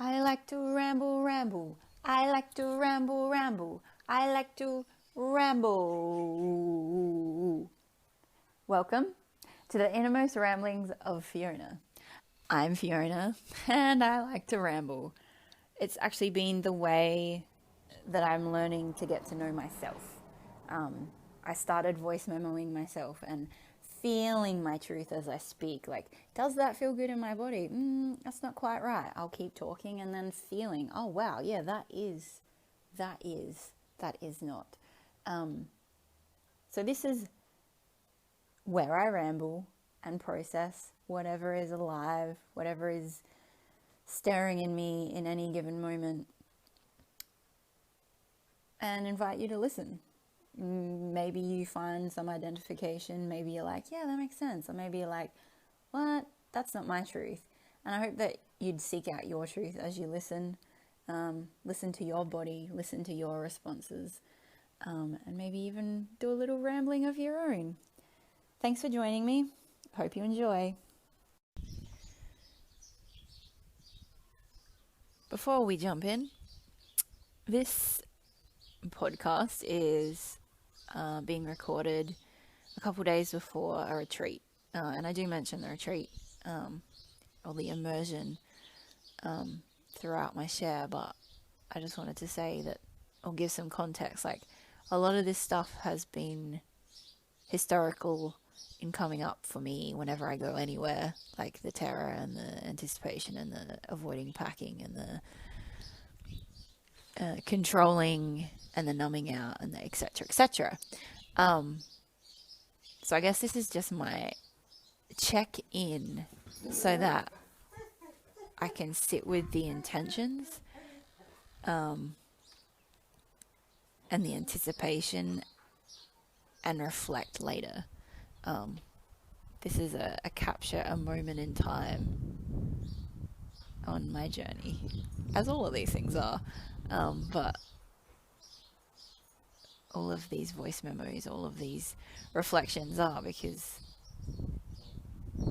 I like to ramble, ramble. I like to ramble, ramble. I like to ramble. Welcome to the innermost ramblings of Fiona. I'm Fiona and I like to ramble. It's actually been the way that I'm learning to get to know myself. I started voice memoing myself and feeling my truth as I speak. Like, does that feel good in my body? That's not quite right. I'll keep talking and then feeling, oh wow, yeah, that is not. So this is where I ramble and process whatever is alive, whatever is staring in me in any given moment, and invite you to listen. Maybe you find some identification. Maybe you're like, yeah, that makes sense. Or maybe you're like, what? That's not my truth. And I hope that you'd seek out your truth as you listen. Listen to your body, listen to your responses, and maybe even do a little rambling of your own. Thanks for joining me. Hope you enjoy. Before we jump in, this podcast is being recorded a couple days before a retreat, and I do mention the retreat or the immersion throughout my share, but I just wanted to say that, or give some context, like a lot of this stuff has been historical in coming up for me whenever I go anywhere, like the terror and the anticipation and the avoiding packing and the controlling and the numbing out and the etc. So I guess this is just my check-in so that I can sit with the intentions and the anticipation and reflect later. This is a capture a moment in time on my journey, as all of these things are. But all of these voice memos, all of these reflections are because,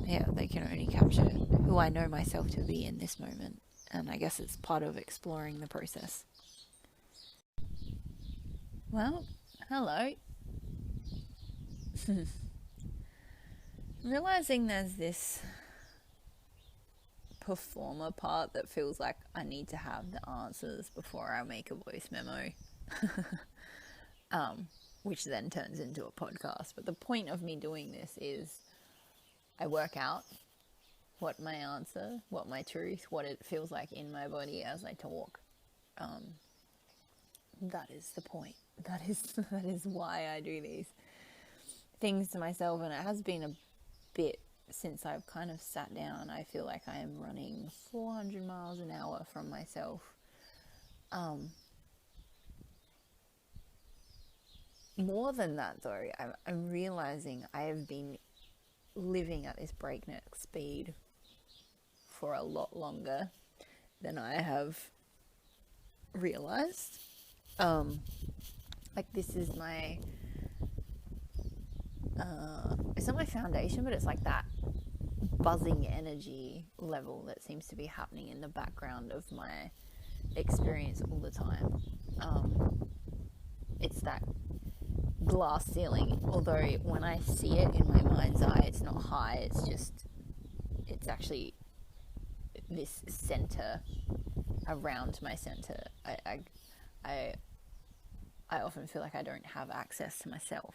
yeah, they can only capture who I know myself to be in this moment. And I guess it's part of exploring the process. Well, hello. Realizing there's this performer part that feels like I need to have the answers before I make a voice memo, which then turns into a podcast. But the point of me doing this is I work out what my answer, what my truth, what it feels like in my body as I talk. That is the point. That is why I do these things to myself, and it has been a bit since I've kind of sat down. I feel like I am running 400 miles an hour from myself. More than that though, I'm realizing I have been living at this breakneck speed for a lot longer than I have realized. Like this is my it's not my foundation, but it's like that buzzing energy level that seems to be happening in the background of my experience all the time. It's that glass ceiling, although when I see it in my mind's eye, it's not high, it's actually this center around my center. I often feel like I don't have access to myself.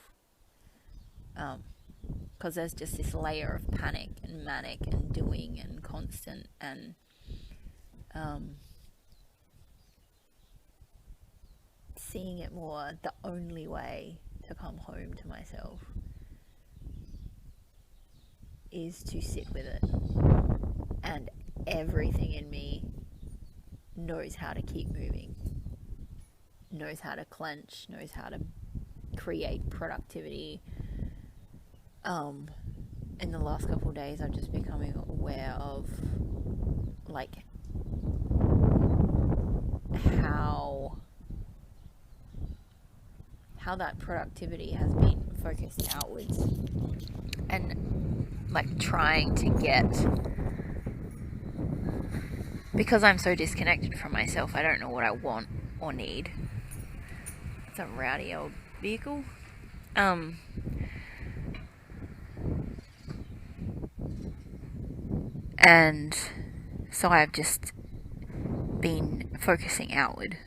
Because there's just this layer of panic and manic and doing and constant and seeing it more the only way to come home to myself is to sit with it, and everything in me knows how to keep moving, knows how to clench, knows how to create productivity. In the last couple of days, I've just becoming aware of like how that productivity has been focused outwards, and like trying to get because I'm so disconnected from myself, I don't know what I want or need. It's a rowdy old vehicle. And so I've just been focusing outward.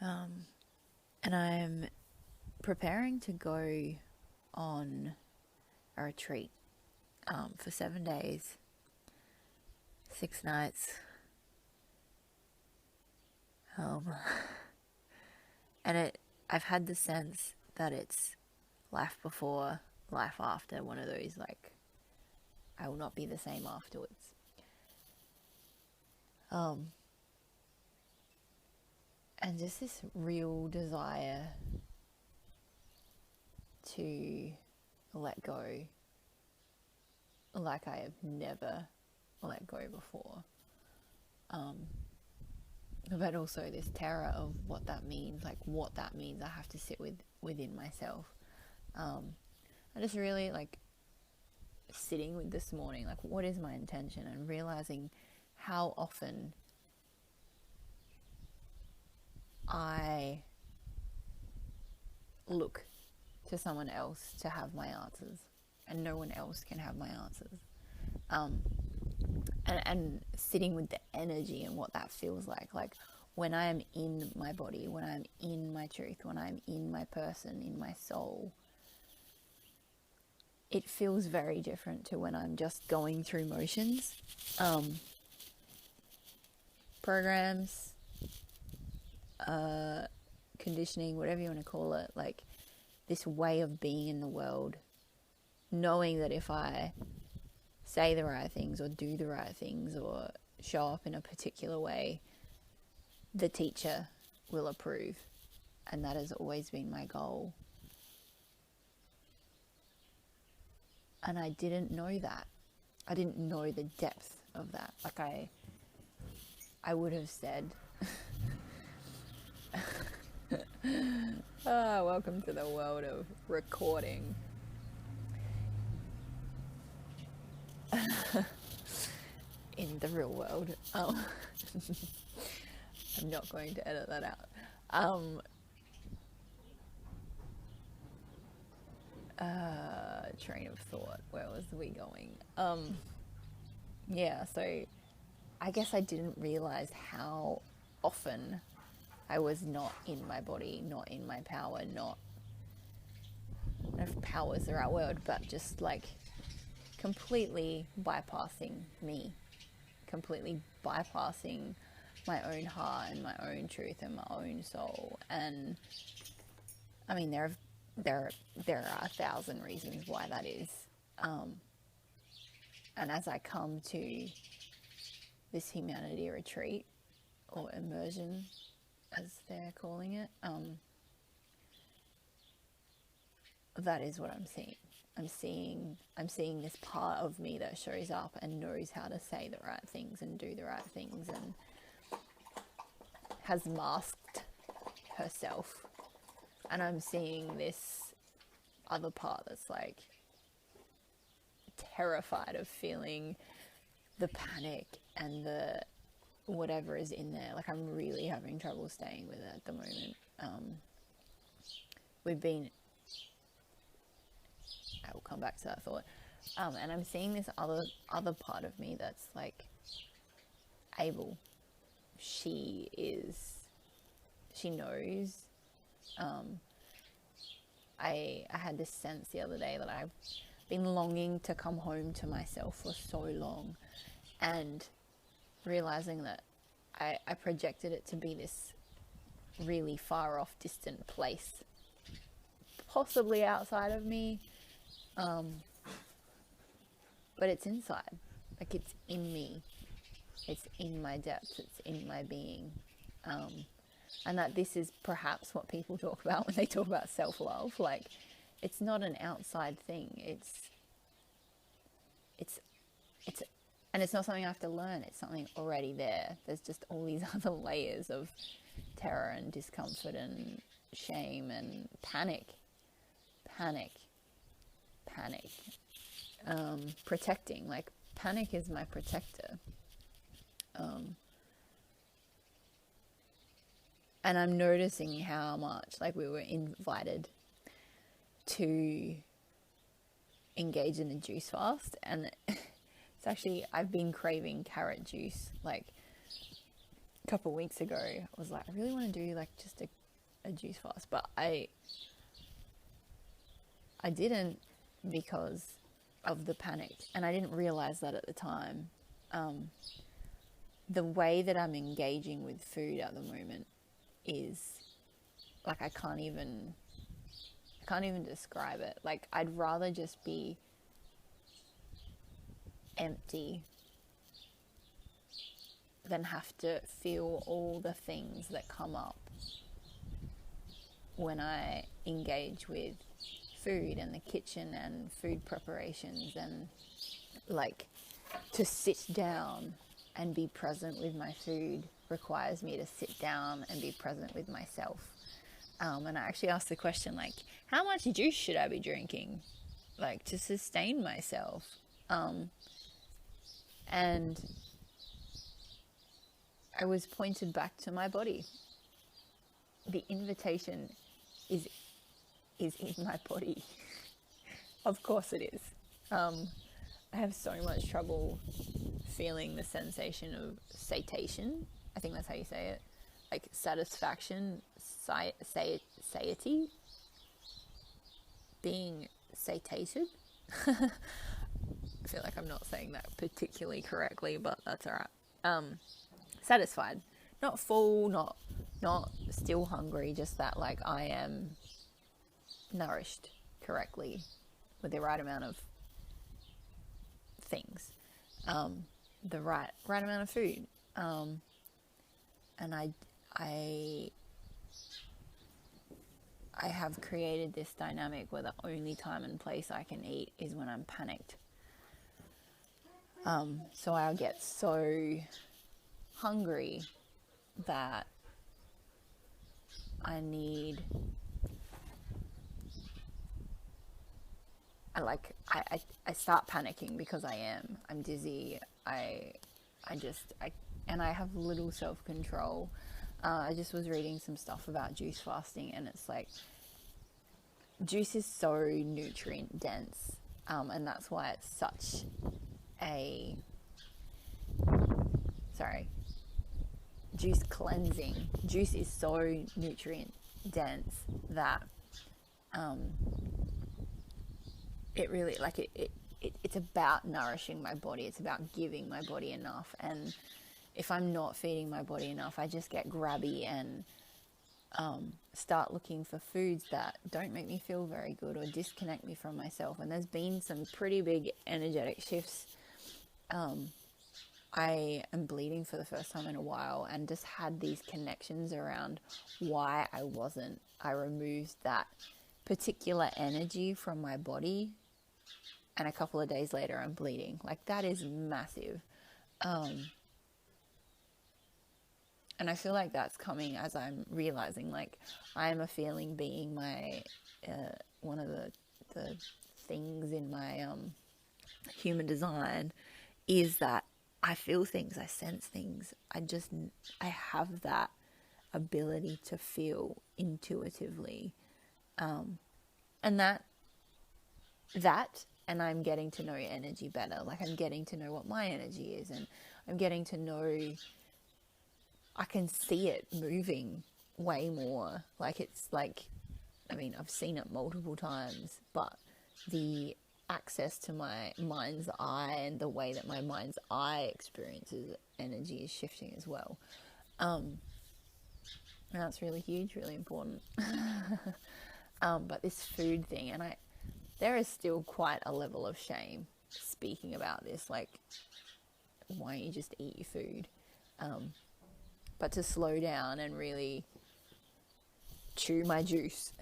And I'm preparing to go on a retreat for 7 days, 6 nights. And I've had the sense that it's life before, life after, one of those, like, I will not be the same afterwards. And just this real desire to let go like I have never let go before. But also this terror of what that means, like what that means I have to sit within myself. I just really like sitting with this morning, like what is my intention, and realizing how often I look to someone else to have my answers, and no one else can have my answers. And sitting with the energy and what that feels like when I am in my body, when I'm in my truth, when I'm in my person, in my soul, it feels very different to when I'm just going through motions. Programs, conditioning, whatever you want to call it, like this way of being in the world, knowing that if I say the right things or do the right things or show up in a particular way, the teacher will approve. And that has always been my goal. And I didn't know that. I didn't know the depth of that. Like I would have said, welcome to the world of recording. In the real world. I'm not going to edit that out. Train of thought. Where was we going? Yeah, so I guess I didn't realize how often I was not in my body, not in my power, not, I don't know if power is the right word, but just like completely bypassing me, completely bypassing my own heart and my own truth and my own soul. And I mean, there are 1,000 reasons why that is. And as I come to this humanity retreat, or immersion, as they're calling it, that is what I'm seeing. I'm seeing this part of me that shows up and knows how to say the right things and do the right things, and has masked herself. And I'm seeing this other part that's like terrified of feeling the panic and the whatever is in there. Like I'm really having trouble staying with it at the moment. I will come back to that thought. And I'm seeing this other part of me that's like able. She knows. I had this sense the other day that I've been longing to come home to myself for so long, and realizing that I projected it to be this really far off, distant place, possibly outside of me, but it's inside. Like it's in me. It's in my depths. It's in my being. And that this is perhaps what people talk about when they talk about self-love. Like, it's not an outside thing. And it's not something I have to learn. It's something already there. There's just all these other layers of terror and discomfort and shame and panic. Protecting. Like, panic is my protector. And I'm noticing how much, like, we were invited to engage in a juice fast, and it's actually, I've been craving carrot juice. Like, a couple of weeks ago, I was like, I really want to do like just a juice fast, but I didn't, because of the panic, and I didn't realize that at the time. The way that I'm engaging with food at the moment is like, I can't even describe it. Like, I'd rather just be empty than have to feel all the things that come up when I engage with food and the kitchen and food preparations, and like, to sit down and be present with my food requires me to sit down and be present with myself. And I actually asked the question, like, how much juice should I be drinking, like, to sustain myself? And I was pointed back to my body. The invitation is in my body. Of course it is. I have so much trouble feeling the sensation of satiation. I think that's how you say it. Like, satisfaction, satiety, being satiated. I feel like I'm not saying that particularly correctly, but that's all right. Satisfied, not full, not still hungry, just that, like, I am nourished correctly with the right amount of things, the right amount of food, and I have created this dynamic where the only time and place I can eat is when I'm panicked. So I'll get so hungry that I start panicking because I'm dizzy. And I have little self-control. I just was reading some stuff about juice fasting, and it's like, juice is so nutrient dense, and that's why it's such a juice cleansing. Juice is so nutrient dense that it really, like, it's about nourishing my body. It's about giving my body enough. And if I'm not feeding my body enough, I just get grabby and start looking for foods that don't make me feel very good or disconnect me from myself. And there's been some pretty big energetic shifts. I am bleeding for the first time in a while, and just had these connections around why I removed that particular energy from my body, and a couple of days later I'm bleeding. Like, that is massive. And I feel like that's coming as I'm realizing, like, I am a feeling being. My one of the things in my human design is that I feel things, I sense things. I have that ability to feel intuitively. And that, and I'm getting to know energy better. Like, I'm getting to know what my energy is, and I'm getting to know, I can see it moving way more. Like, it's like, I mean, I've seen it multiple times, but the access to my mind's eye and the way that my mind's eye experiences energy is shifting as well. And that's really huge, really important. But this food thing, and there is still quite a level of shame speaking about this. Like, why don't you just eat your food? But to slow down and really chew my juice.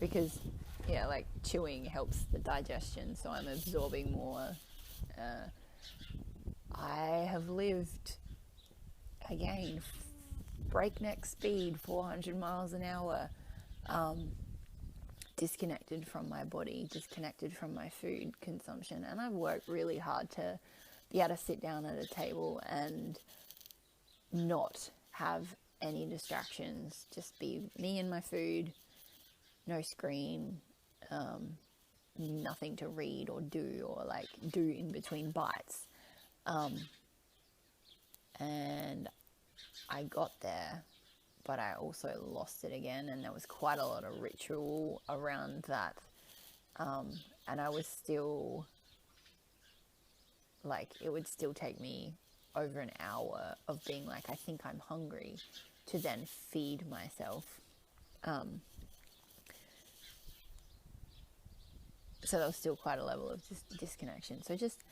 Because, yeah, like, chewing helps the digestion, so I'm absorbing more. I have lived, again, breakneck speed, 400 miles an hour, disconnected from my body, disconnected from my food consumption. And I've worked really hard to be able to sit down at a table and not have any distractions, just be me and my food, no screen, nothing to read or do, or like do in between bites. And I got there, but I also lost it again, and there was quite a lot of ritual around that. And I was still, like, it would still take me over an hour of being like, I think I'm hungry, to then feed myself. So there was still quite a level of disconnection. So just,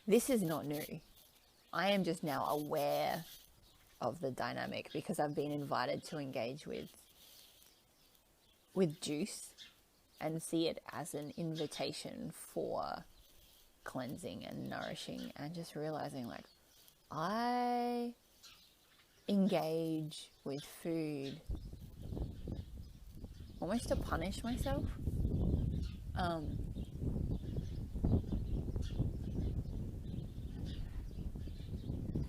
this is not new. I am just now aware of the dynamic because I've been invited to engage with juice and see it as an invitation for cleansing and nourishing, and just realizing, like, I engage with food almost to punish myself.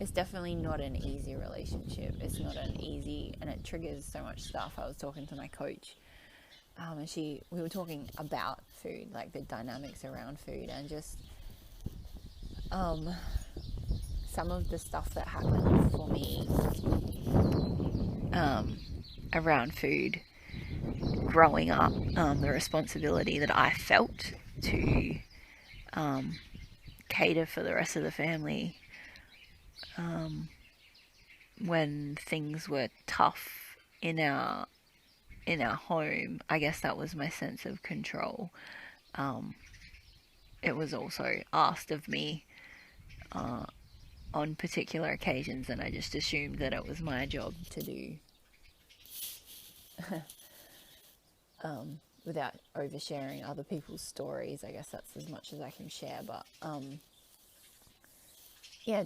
It's definitely not an easy relationship. It's not an easy, and it triggers so much stuff. I was talking to my coach, and we were talking about food, like the dynamics around food, and just some of the stuff that happened for me around food growing up, the responsibility that I felt to cater for the rest of the family when things were tough in our home. I guess that was my sense of control. It was also asked of me on particular occasions, and I just assumed that it was my job to do. Without oversharing other people's stories. I guess that's as much as I can share, but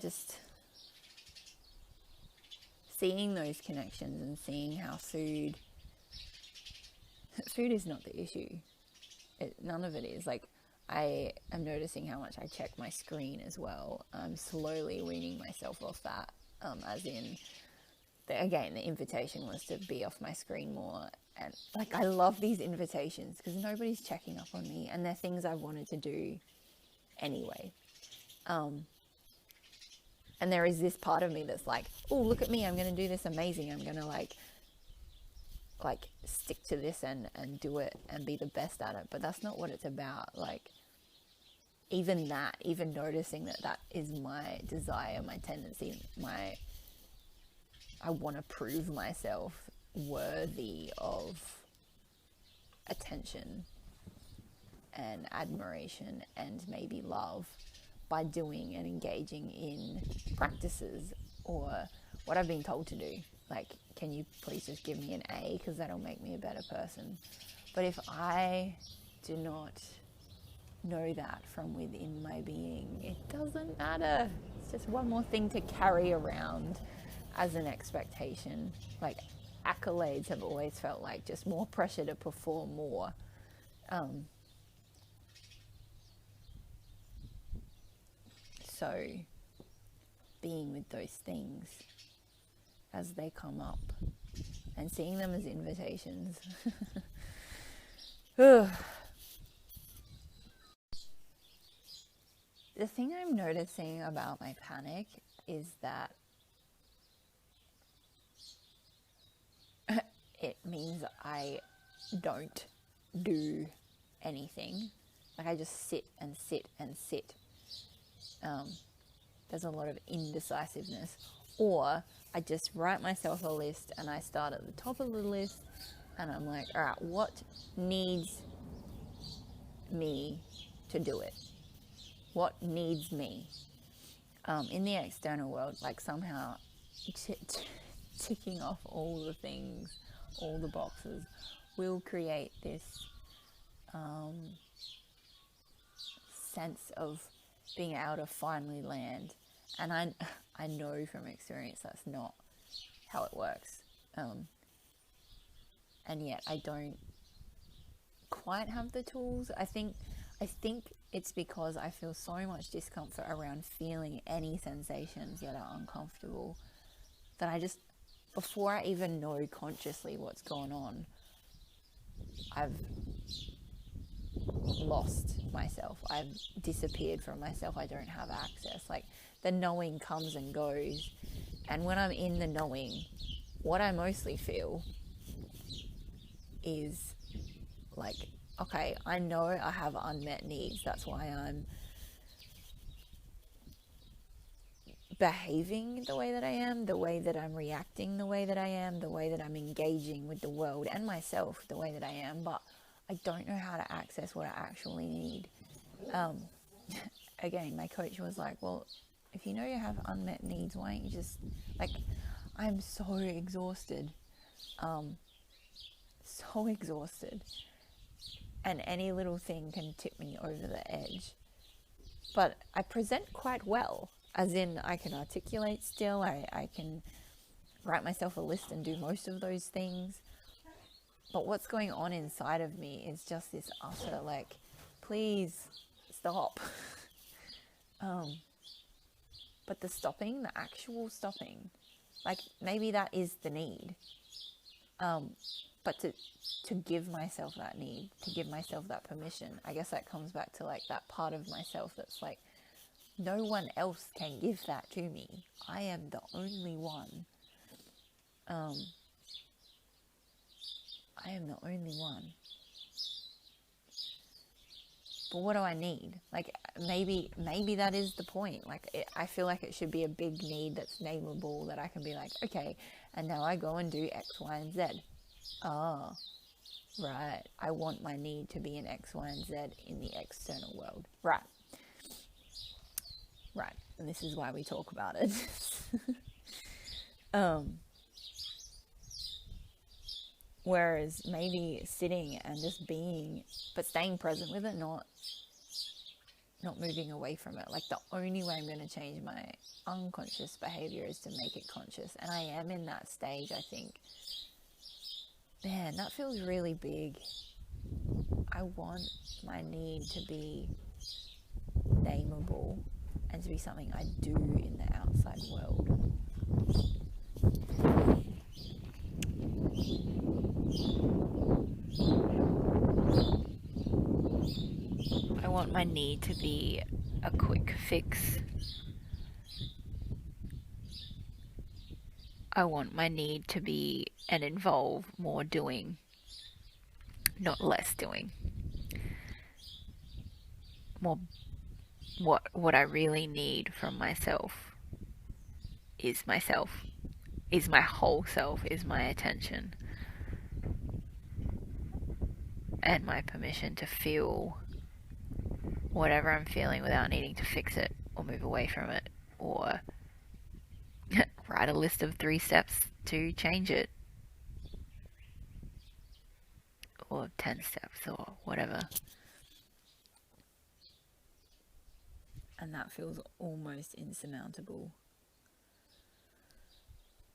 just seeing those connections and seeing how food is not the issue. None of it is. Like, I am noticing how much I check my screen as well. I'm slowly weaning myself off that, as in, the invitation was to be off my screen more. And like, I love these invitations because nobody's checking up on me, and they're things I wanted to do anyway. And there is this part of me that's like, oh, look at me, I'm going to do this amazing. I'm going to like stick to this and do it and be the best at it. But that's not what it's about. Like, even noticing that is my desire, my tendency, I want to prove myself worthy of attention and admiration and maybe love by doing and engaging in practices or what I've been told to do. Like, can you please just give me an A because that'll make me a better person? But if I do not know that from within my being, it doesn't matter. It's just one more thing to carry around as an expectation. Like, accolades have always felt like just more pressure to perform more. So being with those things as they come up and seeing them as invitations. The thing I'm noticing about my panic is that it means I don't do anything. Like, I just sit and sit and sit. There's a lot of indecisiveness. Or I just write myself a list and I start at the top of the list and I'm like, all right, what needs me to do it? What needs me? In the external world, like, somehow ticking off all the things, all the boxes, will create this sense of being able to finally land. And I know from experience that's not how it works. And yet I don't quite have the tools. I think it's because I feel so much discomfort around feeling any sensations that are uncomfortable that before I even know consciously what's going on, I've lost myself. I've disappeared from myself. I don't have access. Like, the knowing comes and goes. And when I'm in the knowing, what I mostly feel is like, okay, I know I have unmet needs. That's why I'm behaving the way that I am, the way that I'm reacting the way that I am, the way that I'm engaging with the world and myself the way that I am, but I don't know how to access what I actually need. Again, my coach was like, well, if you know you have unmet needs, why don't you just, like, I'm so exhausted. So exhausted. And any little thing can tip me over the edge. But I present quite well. As in, I can articulate still, I can write myself a list and do most of those things. But what's going on inside of me is just this utter, like, please stop. But the stopping, the actual stopping, like, maybe that is the need. But to give myself that need, to give myself that permission, I guess that comes back to, like, that part of myself that's like, no one else can give that to me. I am the only one. I am the only one. But what do I need? Like, maybe that is the point. Like, I feel like it should be a big need that's nameable, that I can be like, okay, and now I go and do X, Y, and Z. Ah, right. I want my need to be in X, Y, and Z in the external world. Right. And this is why we talk about it. Whereas maybe sitting and just being, but staying present with it, not moving away from it. Like, the only way I'm going to change my unconscious behavior is to make it conscious. And I am in that stage, I think. Man, that feels really big. I want my need to be nameable and to be something I do in the outside world. I want my need to be a quick fix. I want my need to be and involve more doing, not less doing. More, what I really need from myself, is my whole self, is my attention and my permission to feel whatever I'm feeling without needing to fix it or move away from it or write a list of 3 steps to change it, or 10 steps or whatever. And that feels almost insurmountable.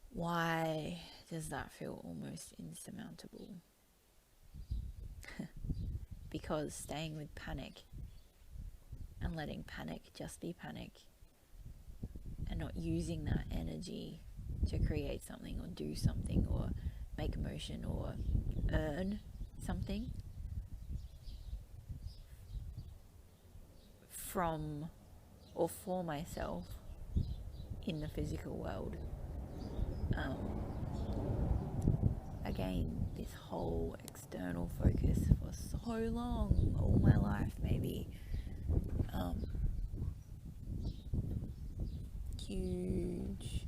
Why does that feel almost insurmountable? Because staying with panic and letting panic just be panic and not using that energy to create something or do something or make motion or earn something from or for myself in the physical world. Again, this whole external focus for so long, all my life maybe, huge.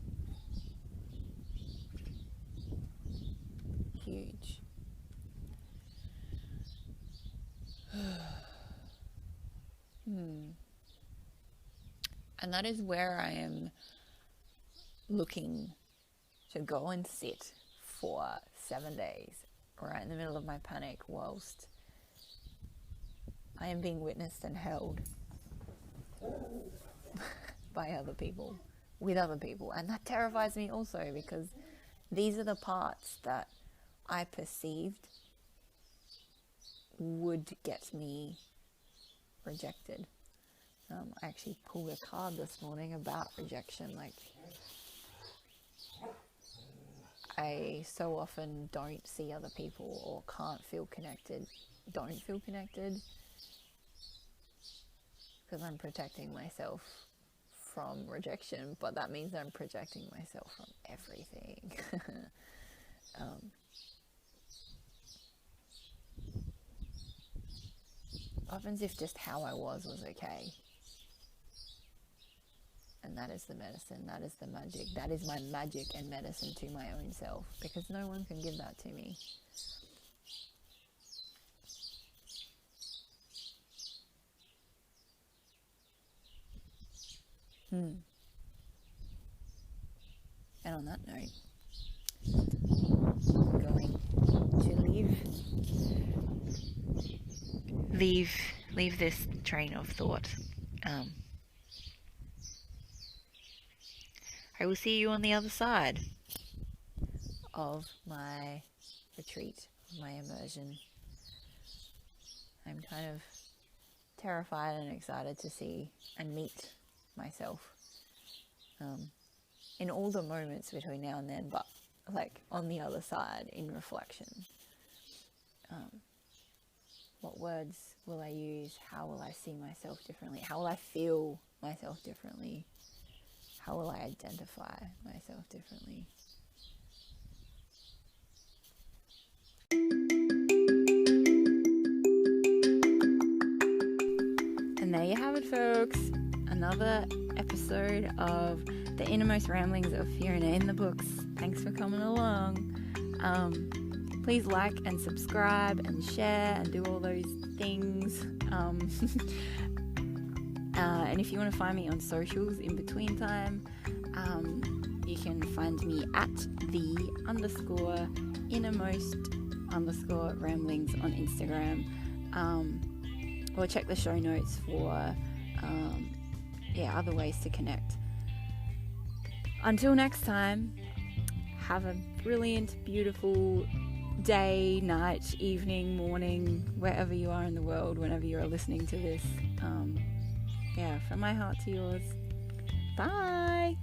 And that is where I am looking to go and sit for 7 days, right in the middle of my panic, whilst I am being witnessed and held by other people, with other people. And that terrifies me also, because these are the parts that I perceived would get me rejected. I actually pulled a card this morning about rejection. Like, I so often don't see other people or don't feel connected because I'm protecting myself from rejection, but that means I'm protecting myself from everything. Often as if just how I was okay. And that is the medicine, that is the magic, that is my magic and medicine to my own self, because no one can give that to me. And on that note, I'm going to leave this train of thought. I will see you on the other side of my retreat, my immersion. I'm kind of terrified and excited to see and meet myself in all the moments between now and then, but like on the other side in reflection. What words will I use? How will I see myself differently? How will I feel myself differently? How will I identify myself differently? And there you have it, folks. Another episode of the innermost ramblings of Fiona in the books. Thanks for coming along. Please like and subscribe and share and do all those things. And if you want to find me on socials in between time, you can find me at the _innermost_ramblings on Instagram, or check the show notes for other ways to connect. Until next time, have a brilliant, beautiful day, night, evening, morning, wherever you are in the world, whenever you're listening to this. From my heart to yours. Bye.